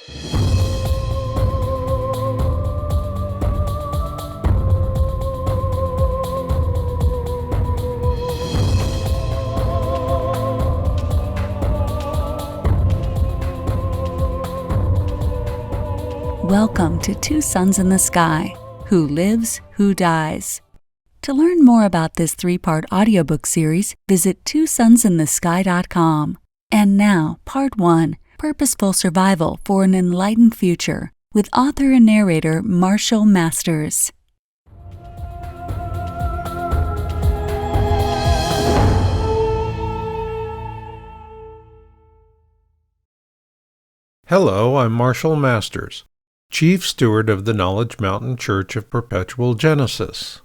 Welcome to Two Suns in the Sky, Who Lives, Who Dies. To learn more about this 3-part audiobook series, visit twosunsinthesky.com. And now, Part 1, Purposeful Survival for an Enlightened Future, with author and narrator Marshall Masters. Hello, I'm Marshall Masters, Chief Steward of the Knowledge Mountain Church of Perpetual Genesis.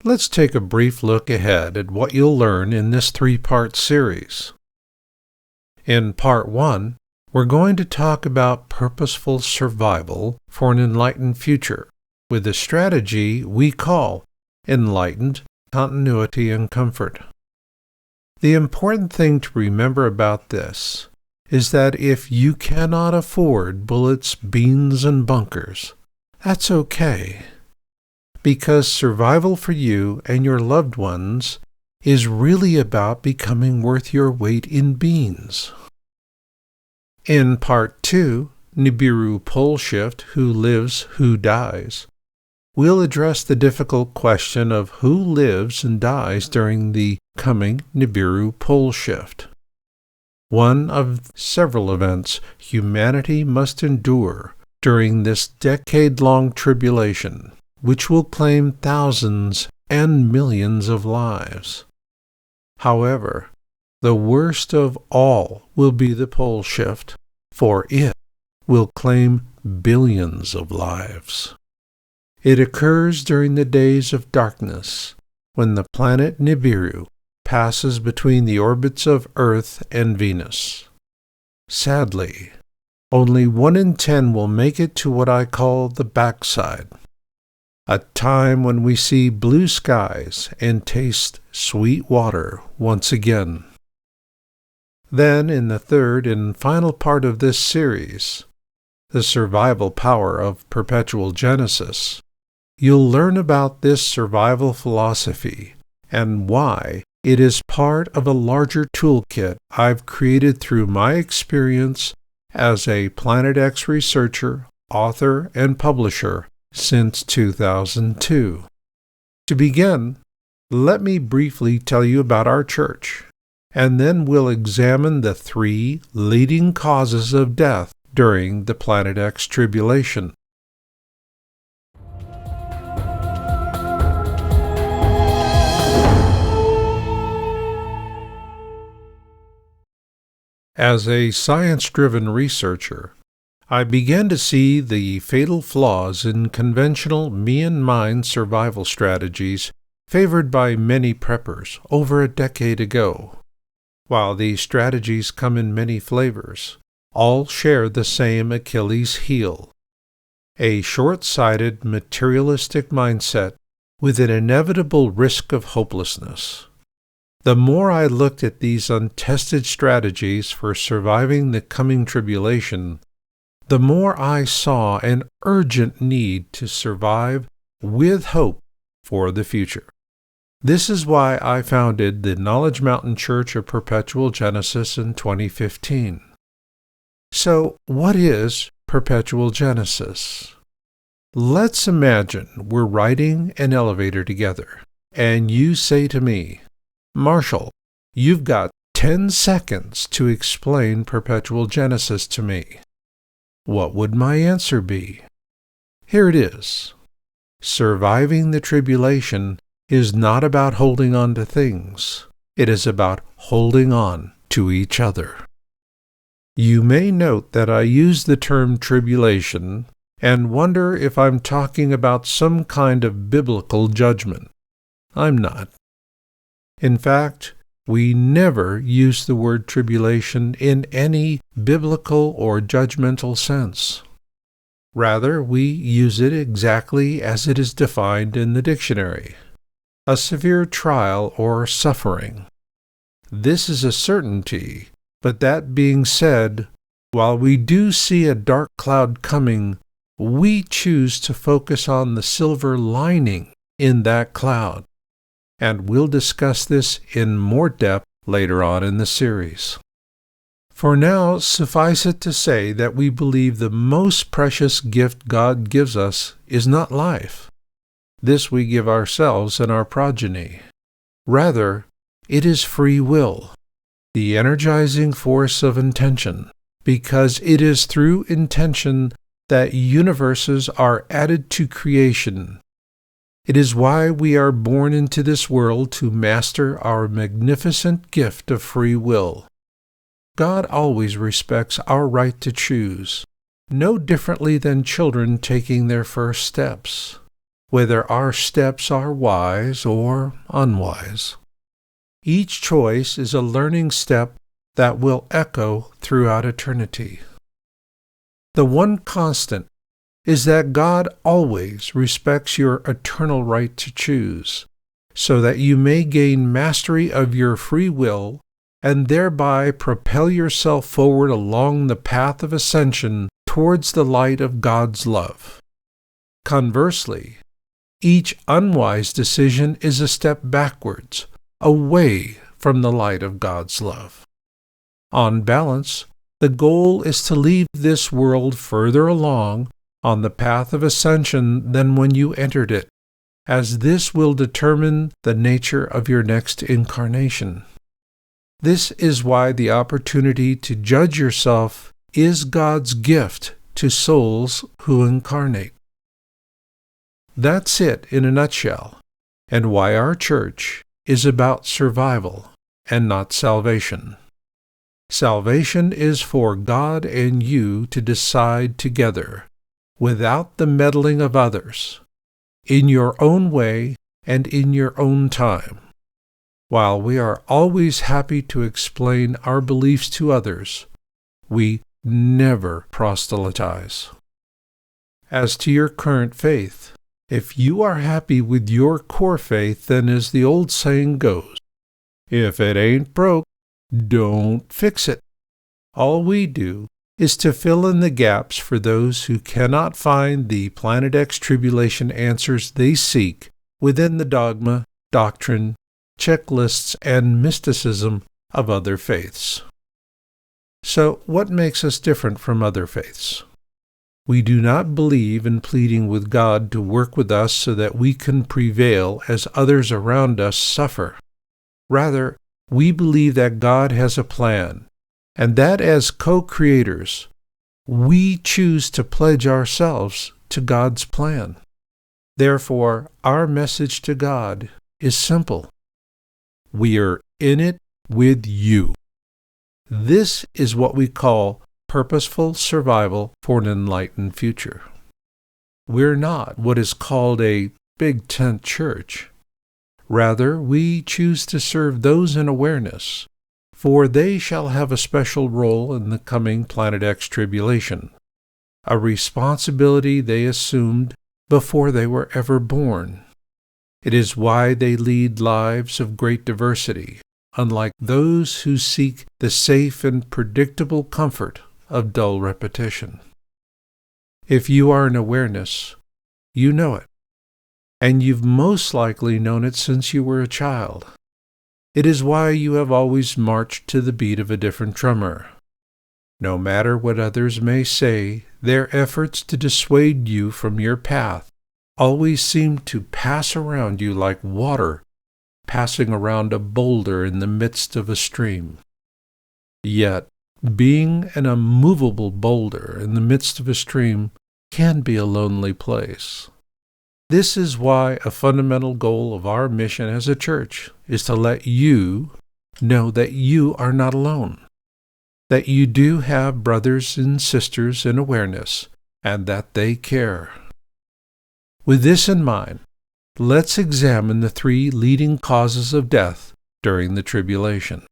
Let's take a brief look ahead at what you'll learn in this 3-part series. In Part 1, we're going to talk about purposeful survival for an enlightened future, with a strategy we call enlightened continuity and comfort. The important thing to remember about this is that if you cannot afford bullets, beans, and bunkers, that's okay, because survival for you and your loved ones is really about becoming worth your weight in beans. In Part 2, Nibiru Pole Shift, Who Lives, Who Dies, we'll address the difficult question of who lives and dies during the coming Nibiru Pole Shift. One of several events humanity must endure during this decade-long tribulation, which will claim thousands and millions of lives. However, the worst of all will be the pole shift, for it will claim billions of lives. It occurs during the days of darkness, when the planet Nibiru passes between the orbits of Earth and Venus. Sadly, only 1 in 10 will make it to what I call the backside, a time when we see blue skies and taste sweet water once again. Then, in the 3rd and final part of this series, the survival power of Perpetual Genesis, you'll learn about this survival philosophy and why it is part of a larger toolkit I've created through my experience as a Planet X researcher, author, and publisher since 2002. To begin, let me briefly tell you about our church, and then we'll examine the 3 leading causes of death during the Planet X tribulation. As a science-driven researcher, I began to see the fatal flaws in conventional me-and-mine survival strategies favored by many preppers over a decade ago. While these strategies come in many flavors, all share the same Achilles heel: a short-sighted, materialistic mindset with an inevitable risk of hopelessness. The more I looked at these untested strategies for surviving the coming tribulation, the more I saw an urgent need to survive with hope for the future. This is why I founded the Knowledge Mountain Church of Perpetual Genesis in 2015. So, what is Perpetual Genesis? Let's imagine we're riding an elevator together, and you say to me, "Marshall, you've got 10 seconds to explain Perpetual Genesis to me." What would my answer be? Here it is. Surviving the tribulation is not about holding on to things. It is about holding on to each other. You may note that I use the term tribulation and wonder if I'm talking about some kind of biblical judgment. I'm not. In fact, we never use the word tribulation in any biblical or judgmental sense. Rather, we use it exactly as it is defined in the dictionary: a severe trial or suffering. This is a certainty, but that being said, While we do see a dark cloud coming, we choose to focus on the silver lining in that cloud. And we'll discuss this in more depth later on in the series. For now, suffice it to say that we believe the most precious gift God gives us is not life. This we give ourselves and our progeny. Rather, it is free will, the energizing force of intention, because it is through intention that universes are added to creation. It is why we are born into this world to master our magnificent gift of free will. God always respects our right to choose, no differently than children taking their first steps, whether our steps are wise or unwise. Each choice is a learning step that will echo throughout eternity. The one constant is that God always respects your eternal right to choose, so that you may gain mastery of your free will and thereby propel yourself forward along the path of ascension towards the light of God's love. Conversely, each unwise decision is a step backwards, away from the light of God's love. On balance, the goal is to leave this world further along on the path of ascension than when you entered it, as this will determine the nature of your next incarnation. This is why the opportunity to judge yourself is God's gift to souls who incarnate. That's it in a nutshell, and why our church is about survival and not salvation. Salvation is for God and you to decide together, without the meddling of others, in your own way and in your own time. While we are always happy to explain our beliefs to others, we never proselytize. As to your current faith, if you are happy with your core faith, then as the old saying goes, if it ain't broke, don't fix it. All we do is to fill in the gaps for those who cannot find the Planet X tribulation answers they seek within the dogma, doctrine, checklists, and mysticism of other faiths. So, what makes us different from other faiths? We do not believe in pleading with God to work with us so that we can prevail as others around us suffer. Rather, we believe that God has a plan, and that as co-creators, we choose to pledge ourselves to God's plan. Therefore, our message to God is simple. We are in it with you. This is what we call purposeful survival for an enlightened future. We're not what is called a big tent church. Rather, we choose to serve those in awareness, for they shall have a special role in the coming Planet X tribulation, a responsibility they assumed before they were ever born. It is why they lead lives of great diversity, unlike those who seek the safe and predictable comfort of dull repetition. If you are in awareness, you know it, and you've most likely known it since you were a child. It is why you have always marched to the beat of a different drummer. No matter what others may say, their efforts to dissuade you from your path always seem to pass around you like water passing around a boulder in the midst of a stream. Yet, being an immovable boulder in the midst of a stream can be a lonely place. This is why a fundamental goal of our mission as a church is to let you know that you are not alone, that you do have brothers and sisters in awareness, and that they care. With this in mind, let's examine the 3 leading causes of death during the tribulation.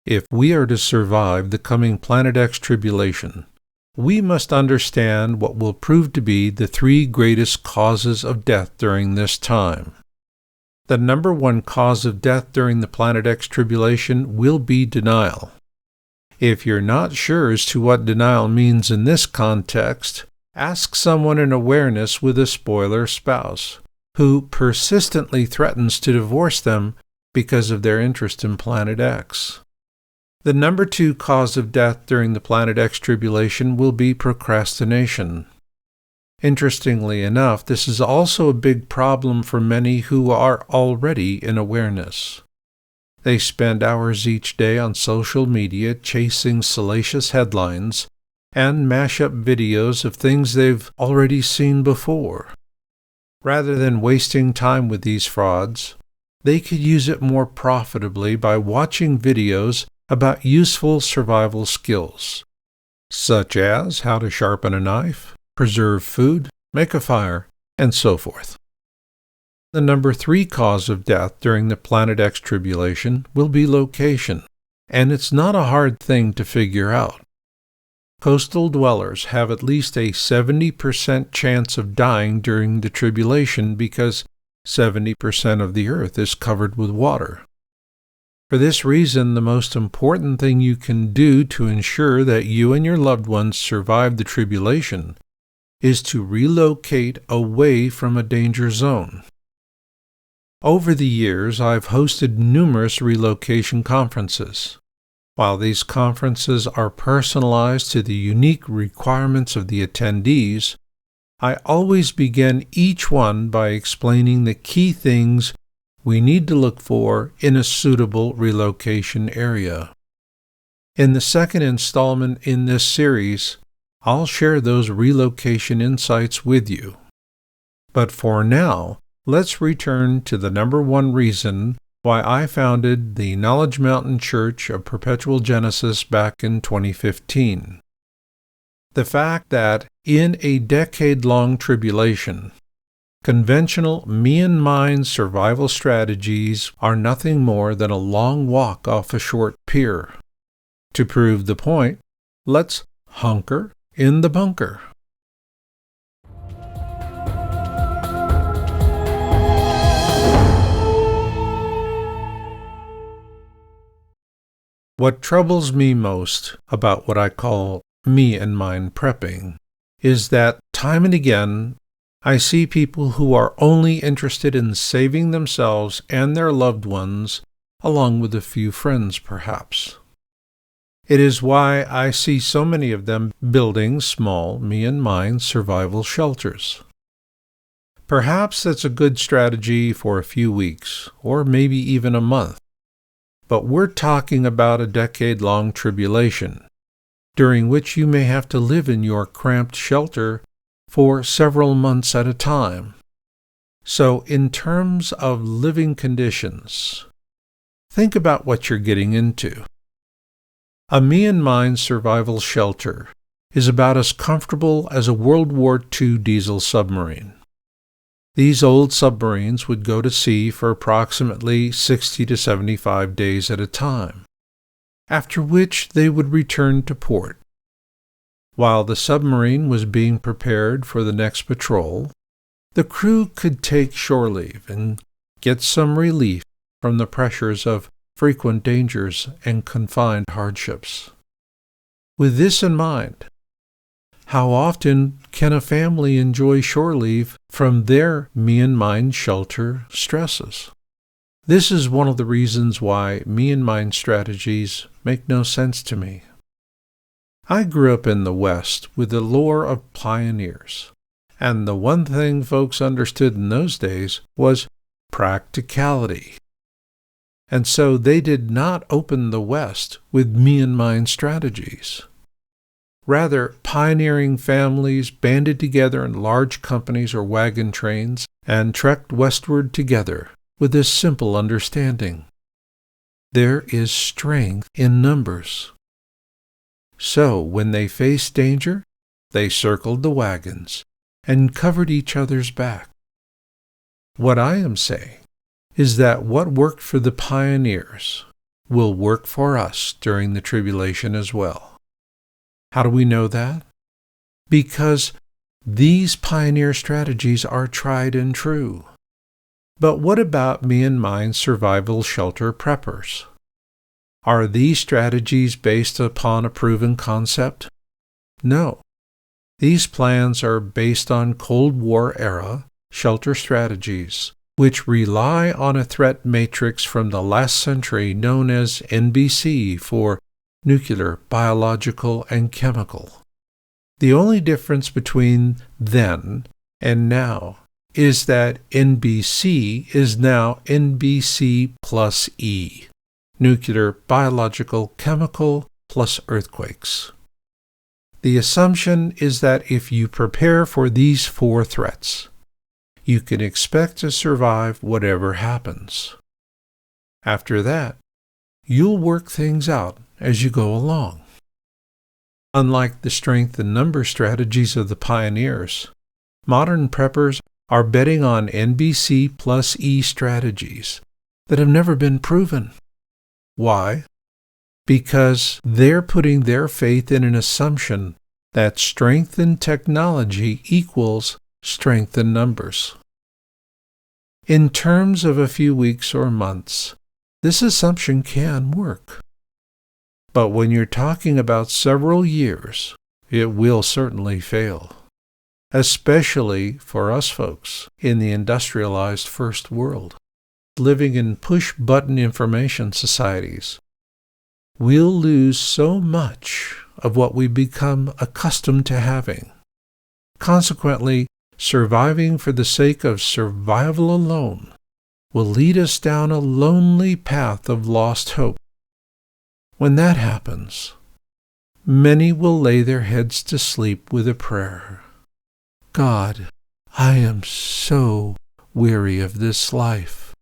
If we are to survive the coming Planet X tribulation, we must understand what will prove to be the three greatest causes of death during this time. The number one cause of death during the Planet X tribulation will be denial. If you're not sure as to what denial means in this context, ask someone in awareness with a spoiler spouse who persistently threatens to divorce them because of their interest in Planet X. The number two cause of death during the Planet X tribulation will be procrastination. Interestingly enough, this is also a big problem for many who are already in awareness. They spend hours each day on social media chasing salacious headlines and mash up videos of things they've already seen before. Rather than wasting time with these frauds, they could use it more profitably by watching videos about useful survival skills, such as how to sharpen a knife, preserve food, make a fire, and so forth. The number three cause of death during the Planet X tribulation will be location, and it's not a hard thing to figure out. Coastal dwellers have at least a 70% chance of dying during the tribulation because 70% of the earth is covered with water. For this reason, the most important thing you can do to ensure that you and your loved ones survive the tribulation is to relocate away from a danger zone. Over the years, I've hosted numerous relocation conferences. While these conferences are personalized to the unique requirements of the attendees, I always begin each one by explaining the key things we need to look for in a suitable relocation area. In the second installment in this series, I'll share those relocation insights with you. But for now, let's return to the number one reason why I founded the Knowledge Mountain Church of Perpetual Genesis back in 2015. The fact that in a decade-long tribulation, conventional me-and-mine survival strategies are nothing more than a long walk off a short pier. To prove the point, let's hunker in the bunker. What troubles me most about what I call me-and-mine prepping is that time and again I see people who are only interested in saving themselves and their loved ones, along with a few friends perhaps. It is why I see so many of them building small me-and-mine survival shelters. Perhaps that's a good strategy for a few weeks, or maybe even a month. But we're talking about a decade-long tribulation, during which you may have to live in your cramped shelter for several months at a time. So in terms of living conditions, think about what you're getting into. A me-and-mine survival shelter is about as comfortable as a World War II diesel submarine. These old submarines would go to sea for approximately 60 to 75 days at a time, after which they would return to port. While the submarine was being prepared for the next patrol, the crew could take shore leave and get some relief from the pressures of frequent dangers and confined hardships. With this in mind, how often can a family enjoy shore leave from their me-and-mine shelter stresses? This is one of the reasons why me-and-mine strategies make no sense to me. I grew up in the West with the lore of pioneers, and the one thing folks understood in those days was practicality. And so they did not open the West with me-and-mine strategies. Rather, pioneering families banded together in large companies or wagon trains and trekked westward together with this simple understanding: there is strength in numbers. So, when they faced danger, they circled the wagons and covered each other's back. What I am saying is that what worked for the pioneers will work for us during the tribulation as well. How do we know that? because these pioneer strategies are tried and true. But what about me and mine's survival shelter preppers? Are these strategies based upon a proven concept? No. These plans are based on Cold War era shelter strategies, which rely on a threat matrix from the last century known as NBC for nuclear, biological, and chemical. The only difference between then and now is that NBC is now NBC plus E, nuclear, biological, chemical, plus earthquakes. The assumption is that if you prepare for these 4 threats, you can expect to survive whatever happens. After that, you'll work things out as you go along. Unlike the strength and number strategies of the pioneers, modern preppers are betting on NBC plus E strategies that have never been proven. Why? Because they're putting their faith in an assumption that strength in technology equals strength in numbers. In terms of a few weeks or months, this assumption can work. But when you're talking about several years, it will certainly fail, especially for us folks in the industrialized first world, living in push-button information societies. We'll lose so much of what we become accustomed to having. Consequently, surviving for the sake of survival alone will lead us down a lonely path of lost hope. When that happens, many will lay their heads to sleep with a prayer. God, I am so weary of this life.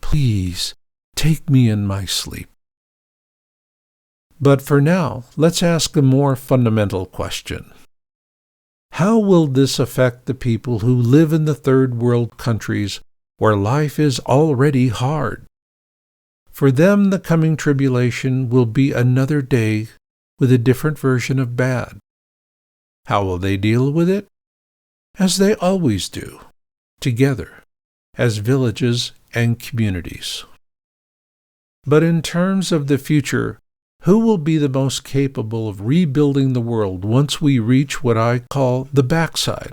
Please take me in my sleep. But for now, let's ask a more fundamental question. How will this affect the people who live in the third world countries where life is already hard? For them, the coming tribulation will be another day with a different version of bad. How will they deal with it? As they always do, together, as villages and communities. But in terms of the future, who will be the most capable of rebuilding the world once we reach what I call the backside,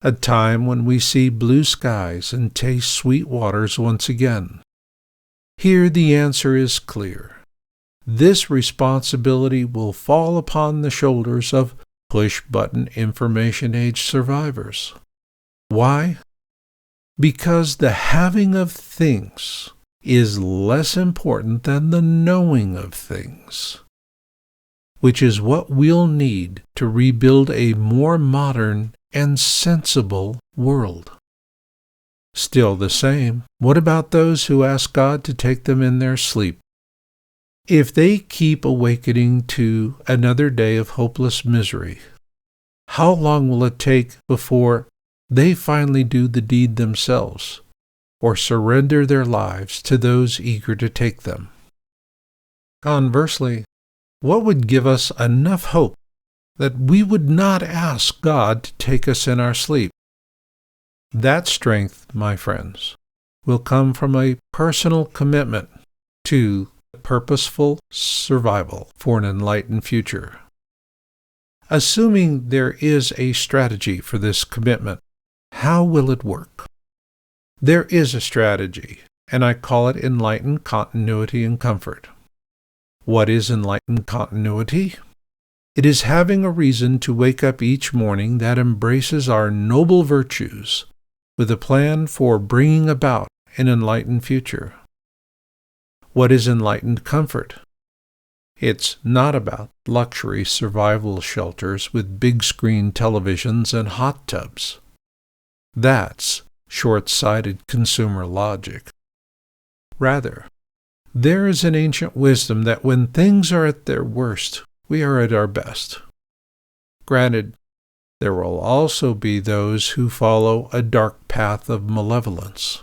a time when we see blue skies and taste sweet waters once again? Here the answer is clear. This responsibility will fall upon the shoulders of push-button information age survivors. Why? Because the having of things is less important than the knowing of things, which is what we'll need to rebuild a more modern and sensible world. Still the same, what about those who ask God to take them in their sleep? If they keep awakening to another day of hopeless misery, how long will it take before they finally do the deed themselves, or surrender their lives to those eager to take them? Conversely, what would give us enough hope that we would not ask God to take us in our sleep? That strength, my friends, will come from a personal commitment to purposeful survival for an enlightened future. Assuming there is a strategy for this commitment, how will it work? There is a strategy, and I call it enlightened continuity and comfort. What is enlightened continuity? It is having a reason to wake up each morning that embraces our noble virtues with a plan for bringing about an enlightened future. What is enlightened comfort? It's not about luxury survival shelters with big-screen televisions and hot tubs. That's short-sighted consumer logic. Rather, there is an ancient wisdom that when things are at their worst, we are at our best. Granted, there will also be those who follow a dark path of malevolence.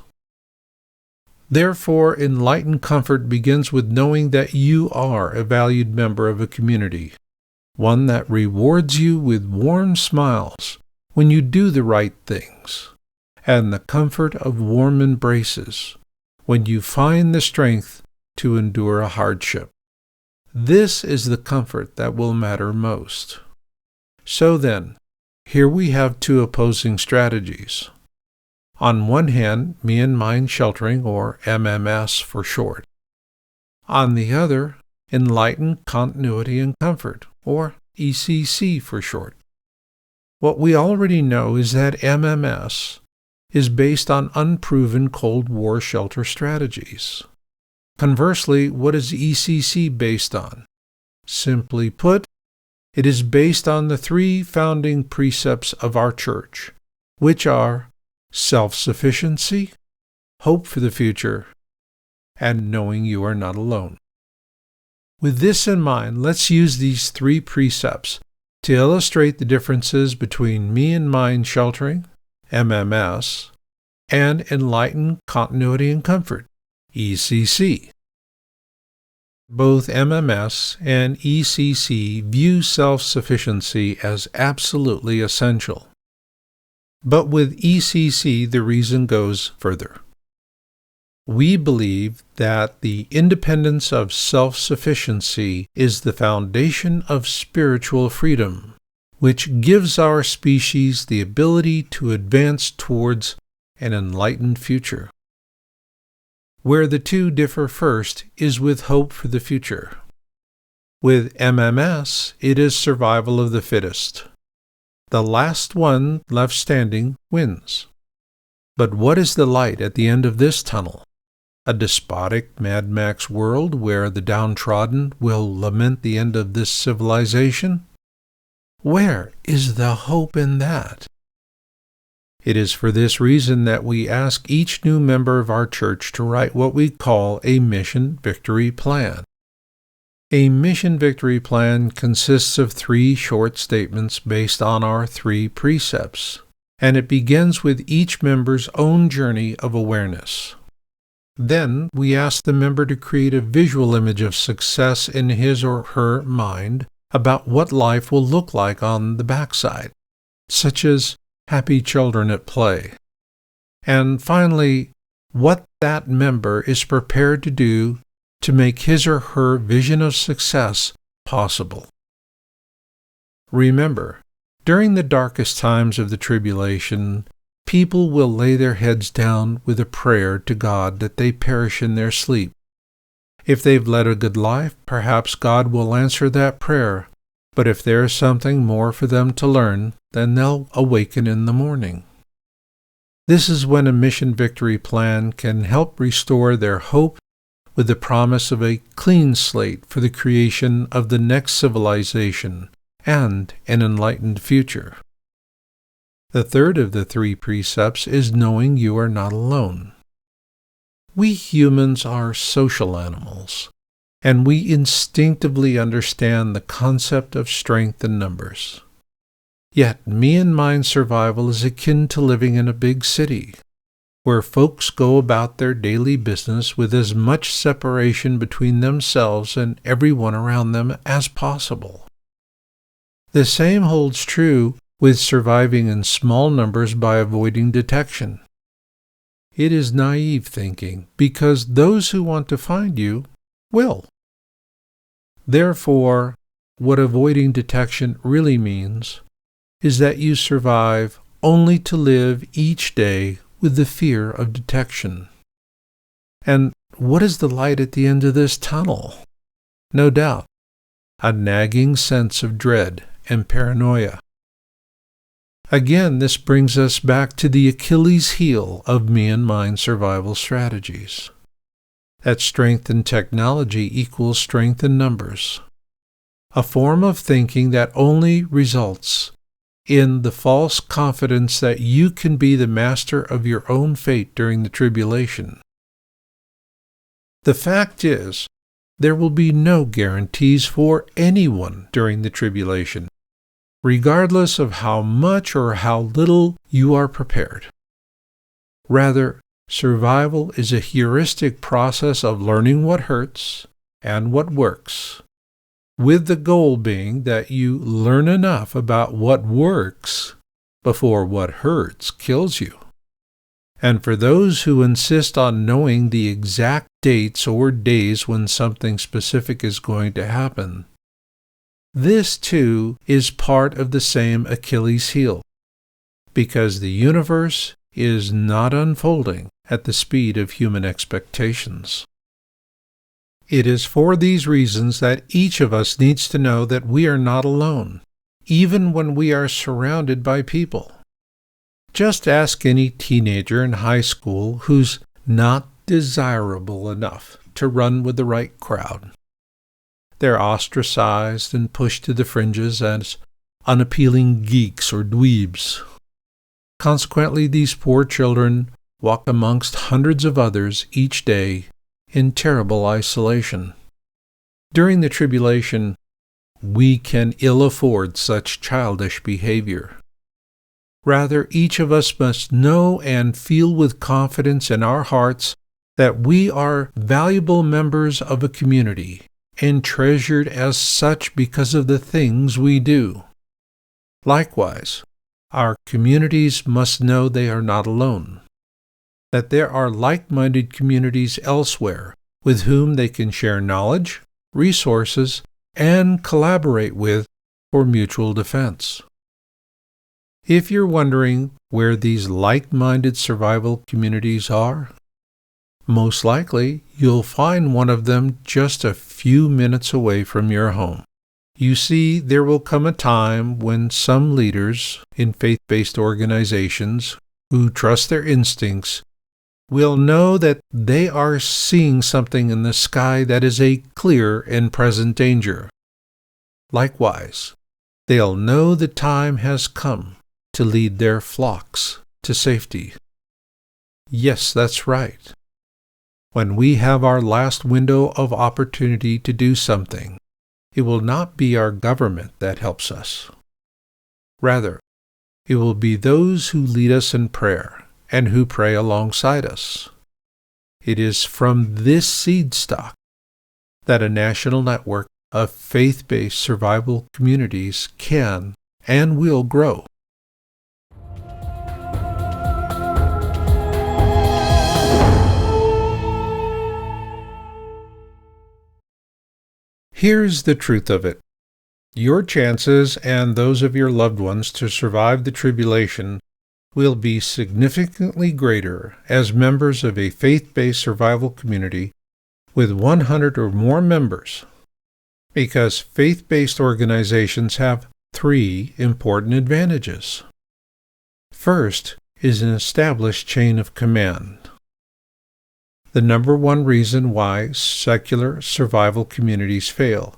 Therefore, enlightened comfort begins with knowing that you are a valued member of a community, one that rewards you with warm smiles when you do the right things, and the comfort of warm embraces when you find the strength to endure a hardship. This is the comfort that will matter most. So then, here we have two opposing strategies. On one hand, me and mine sheltering, or MMS for short. On the other, enlightened continuity and comfort, or ECC for short. What we already know is that MMS is based on unproven Cold War shelter strategies. Conversely, what is ECC based on? Simply put, it is based on the three founding precepts of our church, which are self-sufficiency, hope for the future, and knowing you are not alone. With this in mind, let's use these three precepts to illustrate the differences between me and mine sheltering, MMS, and enlightened continuity and comfort, ECC. Both MMS and ECC view self-sufficiency as absolutely essential. But with ECC, the reason goes further. We believe that the independence of self-sufficiency is the foundation of spiritual freedom, which gives our species the ability to advance towards an enlightened future. Where the two differ first is with hope for the future. With MMS, it is survival of the fittest. The last one left standing wins. But what is the light at the end of this tunnel? A despotic Mad Max world where the downtrodden will lament the end of this civilization? Where is the hope in that? It is for this reason that we ask each new member of our church to write what we call a mission victory plan. A mission victory plan consists of 3 short statements based on our 3 precepts, and it begins with each member's own journey of awareness. Then we ask the member to create a visual image of success in his or her mind about what life will look like on the backside, such as happy children at play. And finally, what that member is prepared to do to make his or her vision of success possible. Remember, during the darkest times of the tribulation, people will lay their heads down with a prayer to God that they perish in their sleep. If they've led a good life, perhaps God will answer that prayer, but if there's something more for them to learn, then they'll awaken in the morning. This is when a mission victory plan can help restore their hope with the promise of a clean slate for the creation of the next civilization and an enlightened future. The third of the 3 precepts is knowing you are not alone. We humans are social animals, and we instinctively understand the concept of strength in numbers. Yet me and mine survival is akin to living in a big city, where folks go about their daily business with as much separation between themselves and everyone around them as possible. The same holds true with surviving in small numbers by avoiding detection. It is naive thinking, because those who want to find you will. Therefore, what avoiding detection really means is that you survive only to live each day with the fear of detection. And what is the light at the end of this tunnel? No doubt, a nagging sense of dread and paranoia. Again, this brings us back to the Achilles heel of me and mine survival strategies. That strength in technology equals strength in numbers. A form of thinking that only results in the false confidence that you can be the master of your own fate during the tribulation. The fact is, there will be no guarantees for anyone during the tribulation, regardless of how much or how little you are prepared. Rather, survival is a heuristic process of learning what hurts and what works, with the goal being that you learn enough about what works before what hurts kills you. And for those who insist on knowing the exact dates or days when something specific is going to happen, this too is part of the same Achilles heel, because the universe is not unfolding at the speed of human expectations. It is for these reasons that each of us needs to know that we are not alone, even when we are surrounded by people. Just ask any teenager in high school who's not desirable enough to run with the right crowd. They're ostracized and pushed to the fringes as unappealing geeks or dweebs. Consequently, these poor children walk amongst hundreds of others each day in terrible isolation. During the tribulation, we can ill afford such childish behavior. Rather, each of us must know and feel with confidence in our hearts that we are valuable members of a community and treasured as such because of the things we do. Likewise, our communities must know they are not alone, that there are like-minded communities elsewhere with whom they can share knowledge, resources, and collaborate with for mutual defense. If you're wondering where these like-minded survival communities are, most likely you'll find one of them just a few minutes away from your home. You see, there will come a time when some leaders in faith-based organizations who trust their instincts will know that they are seeing something in the sky that is a clear and present danger. Likewise, they'll know the time has come to lead their flocks to safety. Yes, that's right. When we have our last window of opportunity to do something, it will not be our government that helps us. Rather, it will be those who lead us in prayer and who pray alongside us. It is from this seed stock that a national network of faith-based survival communities can and will grow. Here's the truth of it. Your chances and those of your loved ones to survive the tribulation will be significantly greater as members of a faith-based survival community with 100 or more members, because faith-based organizations have 3 important advantages. First is an established chain of command. The number one reason why secular survival communities fail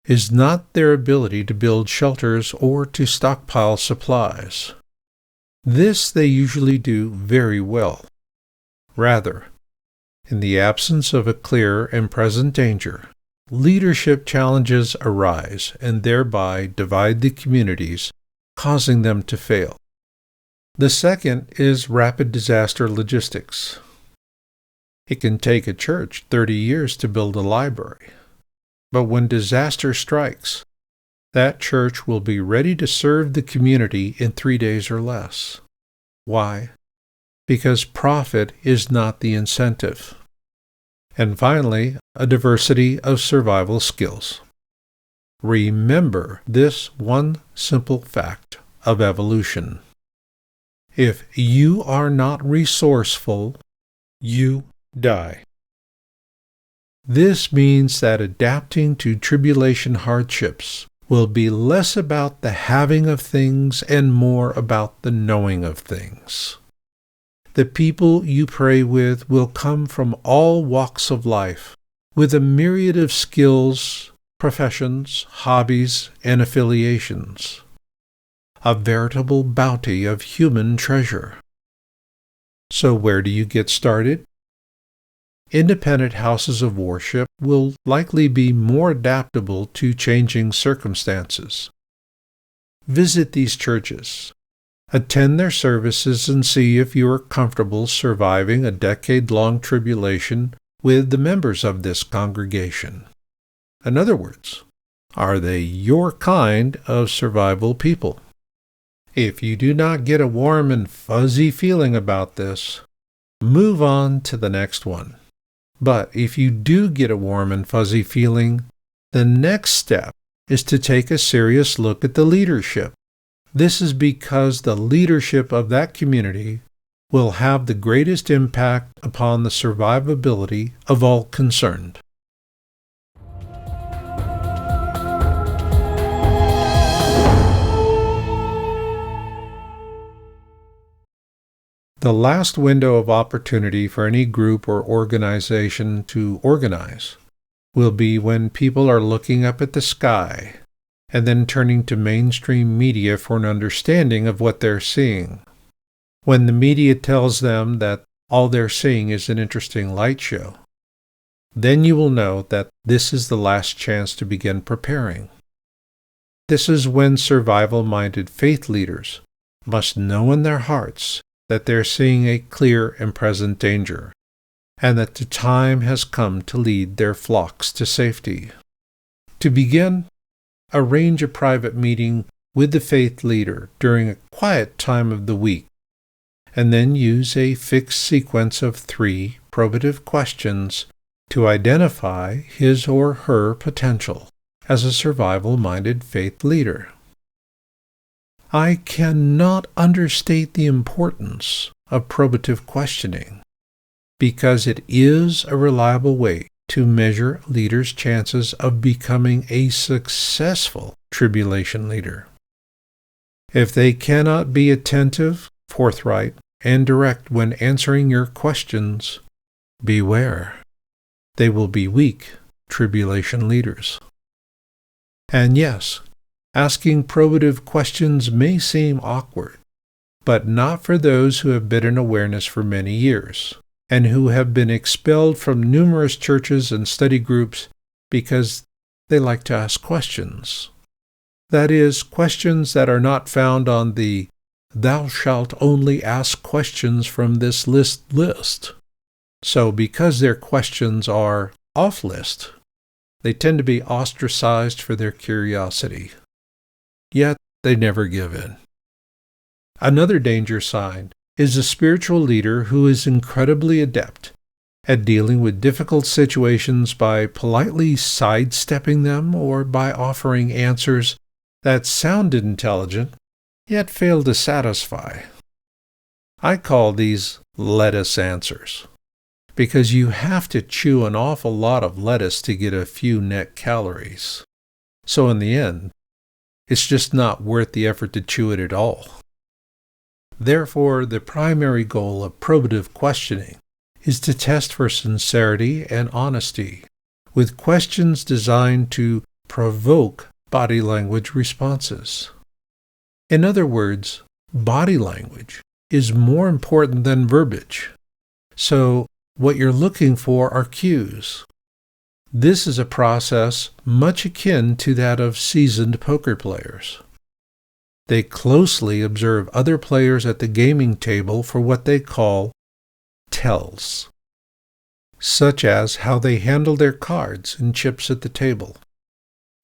is not their ability to build shelters or to stockpile supplies. This they usually do very well. Rather, in the absence of a clear and present danger, leadership challenges arise and thereby divide the communities, causing them to fail. The second is rapid disaster logistics. It can take a church 30 years to build a library, but when disaster strikes, that church will be ready to serve the community in 3 days or less. Why? Because profit is not the incentive. And finally, a diversity of survival skills. Remember this one simple fact of evolution. If you are not resourceful, you die. This means that adapting to tribulation hardships will be less about the having of things and more about the knowing of things. The people you pray with will come from all walks of life, with a myriad of skills, professions, hobbies, and affiliations. A veritable bounty of human treasure. So where do you get started? Independent houses of worship will likely be more adaptable to changing circumstances. Visit these churches. Attend their services and see if you are comfortable surviving a decade-long tribulation with the members of this congregation. In other words, Are they your kind of survival people? If you do not get a warm and fuzzy feeling about this, move on to the next one. But if you do get a warm and fuzzy feeling, the next step is to take a serious look at the leadership. This is because the leadership of that community will have the greatest impact upon the survivability of all concerned. The last window of opportunity for any group or organization to organize will be when people are looking up at the sky and then turning to mainstream media for an understanding of what they're seeing. When the media tells them that all they're seeing is an interesting light show, then you will know that this is the last chance to begin preparing. This is when survival-minded faith leaders must know in their hearts that they're seeing a clear and present danger, and that the time has come to lead their flocks to safety. To begin, arrange a private meeting with the faith leader during a quiet time of the week, and then use a fixed sequence of 3 probative questions to identify his or her potential as a survival-minded faith leader. I cannot understate the importance of probative questioning, because it is a reliable way to measure leaders' chances of becoming a successful tribulation leader. If they cannot be attentive, forthright, and direct when answering your questions, beware. They will be weak tribulation leaders. And yes, asking probative questions may seem awkward, but not for those who have been in awareness for many years, and who have been expelled from numerous churches and study groups because they like to ask questions. That is, questions that are not found on the "thou shalt only ask questions from this list." So because their questions are off-list, they tend to be ostracized for their curiosity. Yet they never give in. Another danger sign is a spiritual leader who is incredibly adept at dealing with difficult situations by politely sidestepping them or by offering answers that sounded intelligent yet fail to satisfy. I call these lettuce answers, because you have to chew an awful lot of lettuce to get a few net calories. So in the end, it's just not worth the effort to chew it at all. Therefore, the primary goal of probative questioning is to test for sincerity and honesty, with questions designed to provoke body language responses. In other words, body language is more important than verbiage. So, what you're looking for are cues. This is a process much akin to that of seasoned poker players. They closely observe other players at the gaming table for what they call tells, such as how they handle their cards and chips at the table.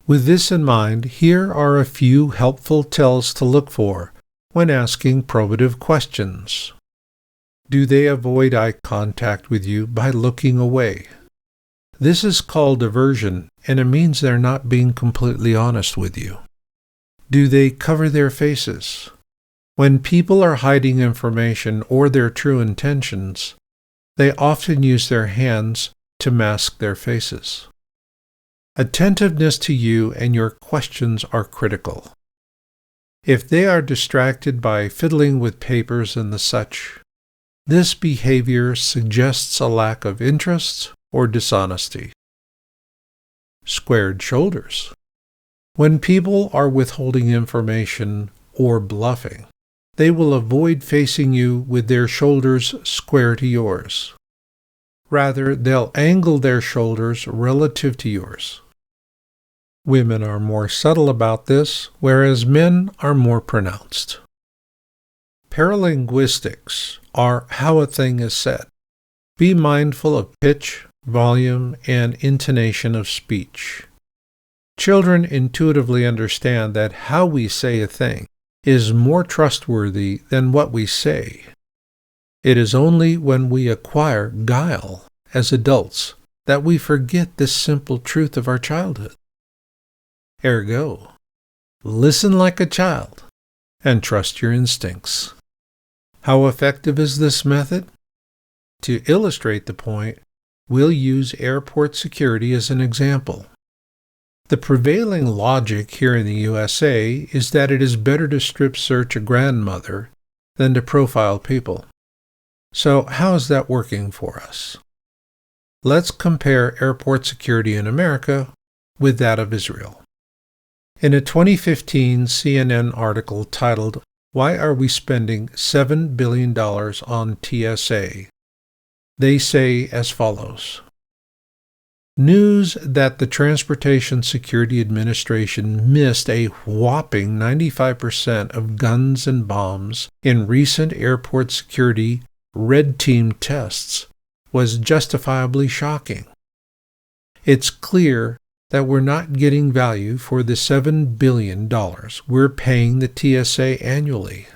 With this in mind, here are a few helpful tells to look for when asking probative questions. Do they avoid eye contact with you by looking away? This is called diversion, and it means they're not being completely honest with you. Do they cover their faces? When people are hiding information or their true intentions, they often use their hands to mask their faces. Attentiveness to you and your questions are critical. If they are distracted by fiddling with papers and the such, this behavior suggests a lack of interest or dishonesty. Squared shoulders. When people are withholding information or bluffing, they will avoid facing you with their shoulders square to yours. Rather, they'll angle their shoulders relative to yours. Women are more subtle about this, whereas men are more pronounced. Paralinguistics are how a thing is said. Be mindful of pitch, volume, and intonation of speech. Children intuitively understand that how we say a thing is more trustworthy than what we say. It is only when we acquire guile as adults that we forget this simple truth of our childhood. Ergo, listen like a child and trust your instincts. How effective is this method? To illustrate the point, we'll use airport security as an example. The prevailing logic here in the USA is that it is better to strip search a grandmother than to profile people. So how is that working for us? Let's compare airport security in America with that of Israel. In a 2015 CNN article titled, "Why Are We Spending $7 billion on TSA?" they say as follows. News that the Transportation Security Administration missed a whopping 95% of guns and bombs in recent airport security red team tests was justifiably shocking. It's clear that we're not getting value for the $7 billion we're paying the TSA annually.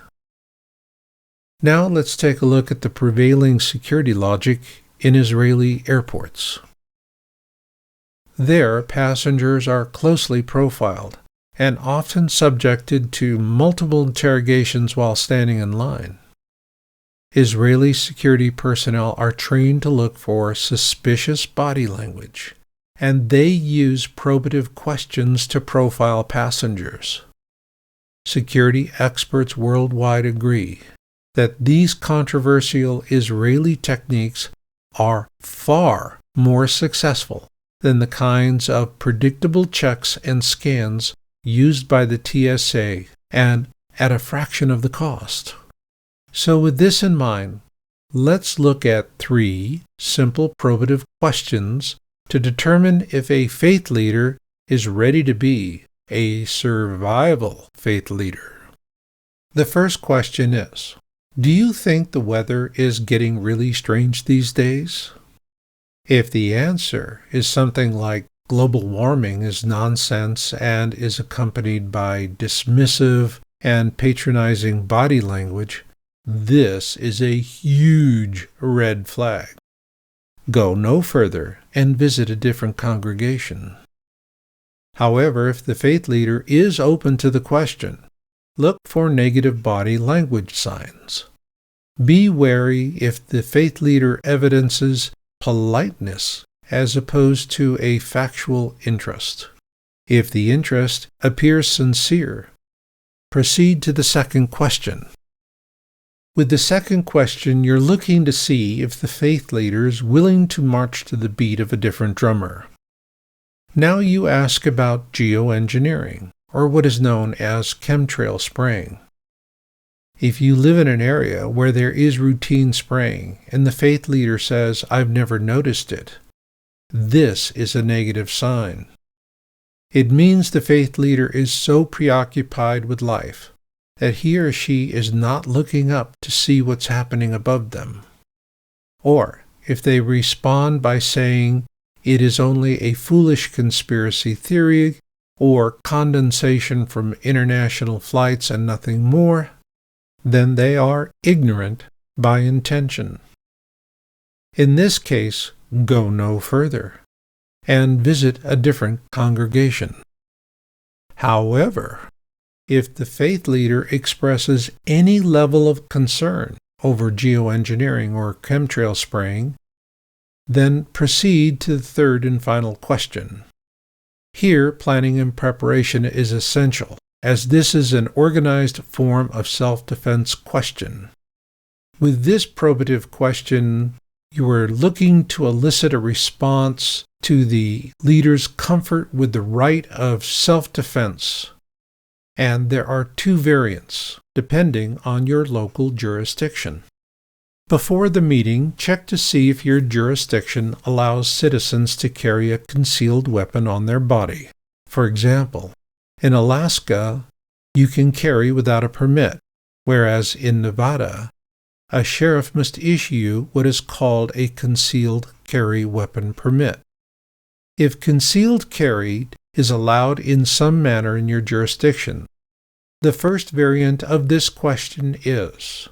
Now let's take a look at the prevailing security logic in Israeli airports. There, passengers are closely profiled and often subjected to multiple interrogations while standing in line. Israeli security personnel are trained to look for suspicious body language, and they use probative questions to profile passengers. Security experts worldwide agree that these controversial Israeli techniques are far more successful than the kinds of predictable checks and scans used by the TSA, and at a fraction of the cost. So with this in mind, let's look at 3 simple probative questions to determine if a faith leader is ready to be a survival faith leader. The first question is, do you think the weather is getting really strange these days? If the answer is something like global warming is nonsense and is accompanied by dismissive and patronizing body language, this is a huge red flag. Go no further and visit a different congregation. However, if the faith leader is open to the question, look for negative body language signs. Be wary if the faith leader evidences politeness as opposed to a factual interest. If the interest appears sincere, proceed to the second question. With the second question, you're looking to see if the faith leader is willing to march to the beat of a different drummer. Now you ask about geoengineering, or what is known as chemtrail spraying. If you live in an area where there is routine spraying and the faith leader says, "I've never noticed it," this is a negative sign. It means the faith leader is so preoccupied with life that he or she is not looking up to see what's happening above them. Or, if they respond by saying, "It is only a foolish conspiracy theory," or condensation from international flights and nothing more, then they are ignorant by intention. In this case, go no further and visit a different congregation. However, if the faith leader expresses any level of concern over geoengineering or chemtrail spraying, then proceed to the third and final question. Here, planning and preparation is essential, as this is an organized form of self-defense question. With this probative question, you are looking to elicit a response to the leader's comfort with the right of self-defense. And there are 2 variants, depending on your local jurisdiction. Before the meeting, check to see if your jurisdiction allows citizens to carry a concealed weapon on their body. For example, in Alaska, you can carry without a permit, whereas in Nevada, a sheriff must issue what is called a concealed carry weapon permit. If concealed carry is allowed in some manner in your jurisdiction. The first variant of this question is,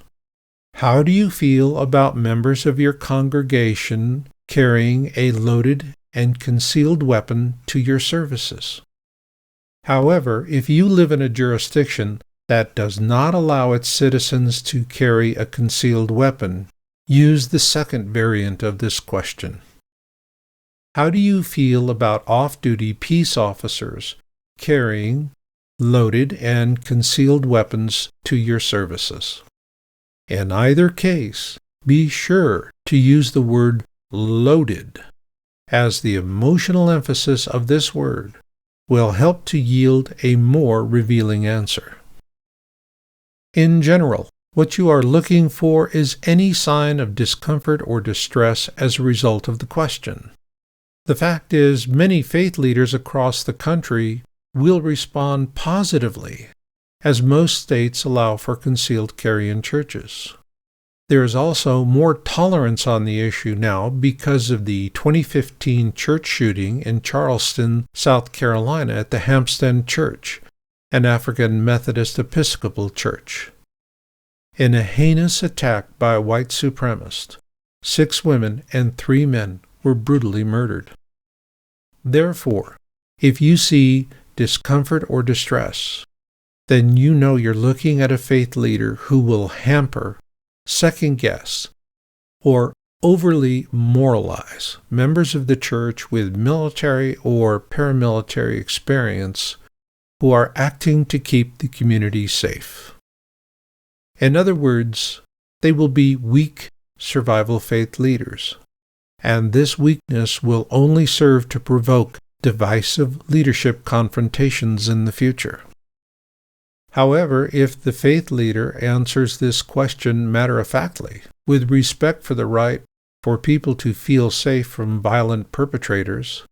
how do you feel about members of your congregation carrying a loaded and concealed weapon to your services? However, if you live in a jurisdiction that does not allow its citizens to carry a concealed weapon, use the second variant of this question. How do you feel about off-duty peace officers carrying loaded and concealed weapons to your services? In either case, be sure to use the word loaded, as the emotional emphasis of this word will help to yield a more revealing answer. In general, what you are looking for is any sign of discomfort or distress as a result of the question. The fact is, many faith leaders across the country will respond positively, as most states allow for concealed carry in churches. There is also more tolerance on the issue now because of the 2015 church shooting in Charleston, South Carolina at the Hampstead Church, an African Methodist Episcopal church. In a heinous attack by a white supremacist, 6 women and 3 men were brutally murdered. Therefore, if you see discomfort or distress, then you know you're looking at a faith leader who will hamper, second-guess, or overly moralize members of the church with military or paramilitary experience who are acting to keep the community safe. In other words, they will be weak survival faith leaders, and this weakness will only serve to provoke divisive leadership confrontations in the future. However, if the faith leader answers this question matter-of-factly, with respect for the right for people to feel safe from violent perpetrators,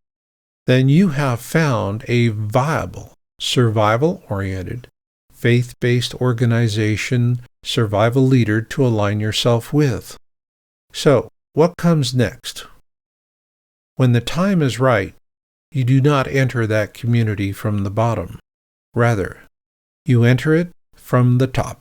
then you have found a viable, survival-oriented, faith-based organization survival leader to align yourself with. So, what comes next? When the time is right, you do not enter that community from the bottom. Rather, you enter it from the top.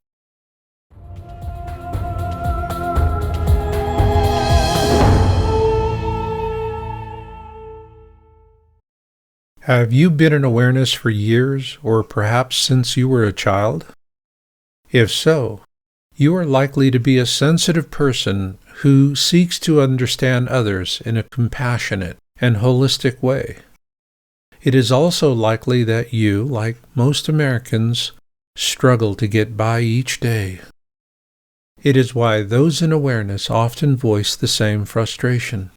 Have you been in awareness for years, or perhaps since you were a child? If so, you are likely to be a sensitive person who seeks to understand others in a compassionate and holistic way. It is also likely that you, like most Americans, struggle to get by each day. It is why those in awareness often voice the same frustration.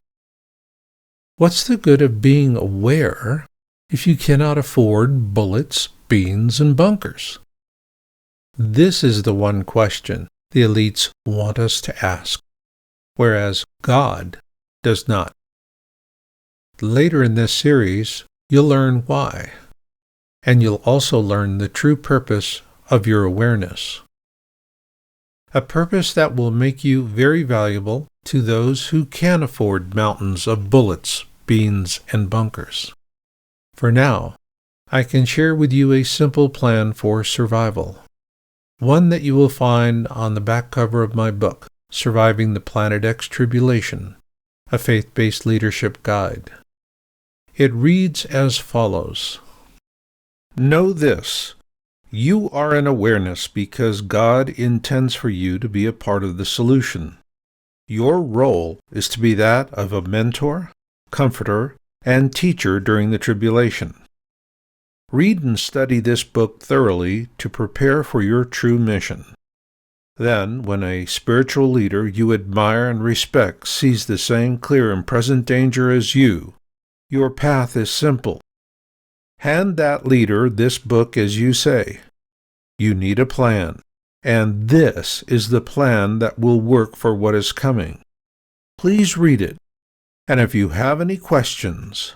What's the good of being aware if you cannot afford bullets, beans, and bunkers? This is the one question the elites want us to ask, whereas God does not. Later in this series, you'll learn why, and you'll also learn the true purpose of your awareness. A purpose that will make you very valuable to those who can afford mountains of bullets, beans, and bunkers. For now, I can share with you a simple plan for survival, one that you will find on the back cover of my book, Surviving the Planet X Tribulation, a faith-based leadership guide. It reads as follows. Know this. You are in awareness because God intends for you to be a part of the solution. Your role is to be that of a mentor, comforter, and teacher during the tribulation. Read and study this book thoroughly to prepare for your true mission. Then, when a spiritual leader you admire and respect sees the same clear and present danger as you, your path is simple. Hand that leader this book as you say. You need a plan, and this is the plan that will work for what is coming. Please read it, and if you have any questions,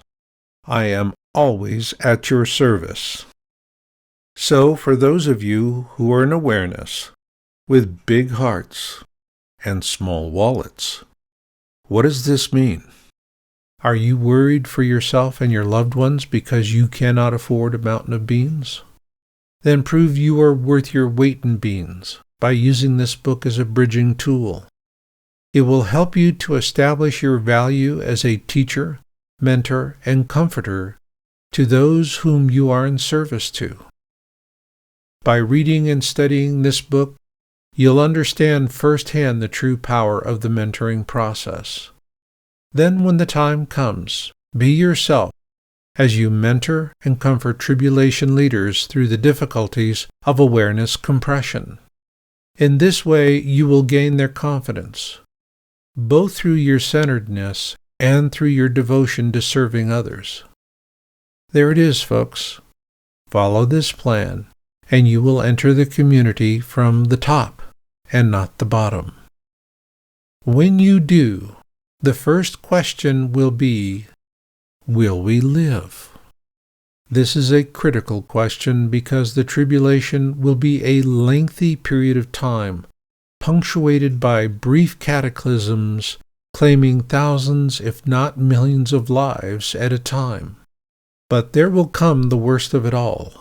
I am always at your service. So, for those of you who are in awareness, with big hearts and small wallets, what does this mean? Are you worried for yourself and your loved ones because you cannot afford a mountain of beans? Then prove you are worth your weight in beans by using this book as a bridging tool. It will help you to establish your value as a teacher, mentor, and comforter to those whom you are in service to. By reading and studying this book, you'll understand firsthand the true power of the mentoring process. Then when the time comes, be yourself as you mentor and comfort tribulation leaders through the difficulties of awareness compression. In this way, you will gain their confidence, both through your centeredness and through your devotion to serving others. There it is, folks. Follow this plan, and you will enter the community from the top and not the bottom. When you do, the first question will be, will we live? This is a critical question because the tribulation will be a lengthy period of time, punctuated by brief cataclysms claiming thousands, if not millions of lives at a time. But there will come the worst of it all,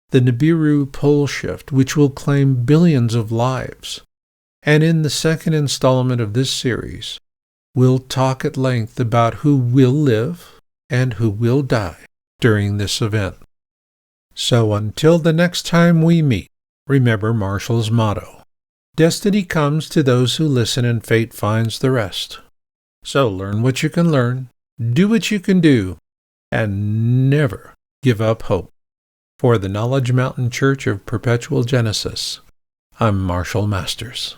the Nibiru Pole Shift, which will claim billions of lives. And in the second installment of this series, we'll talk at length about who will live and who will die during this event. So until the next time we meet, remember Marshall's motto: destiny comes to those who listen and fate finds the rest. So learn what you can learn, do what you can do, and never give up hope. For the Knowledge Mountain Church of Perpetual Genesis, I'm Marshall Masters.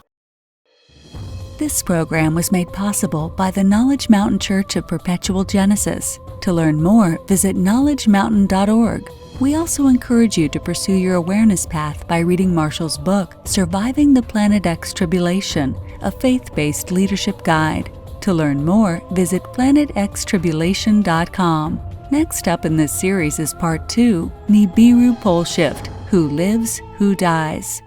This program was made possible by the Knowledge Mountain Church of Perpetual Genesis. To learn more, visit knowledgemountain.org. We also encourage you to pursue your awareness path by reading Marshall's book, Surviving the Planet X Tribulation, a faith-based leadership guide. To learn more, visit planetxtribulation.com. Next up in this series is Part 2, Nibiru Pole Shift, Who Lives, Who Dies.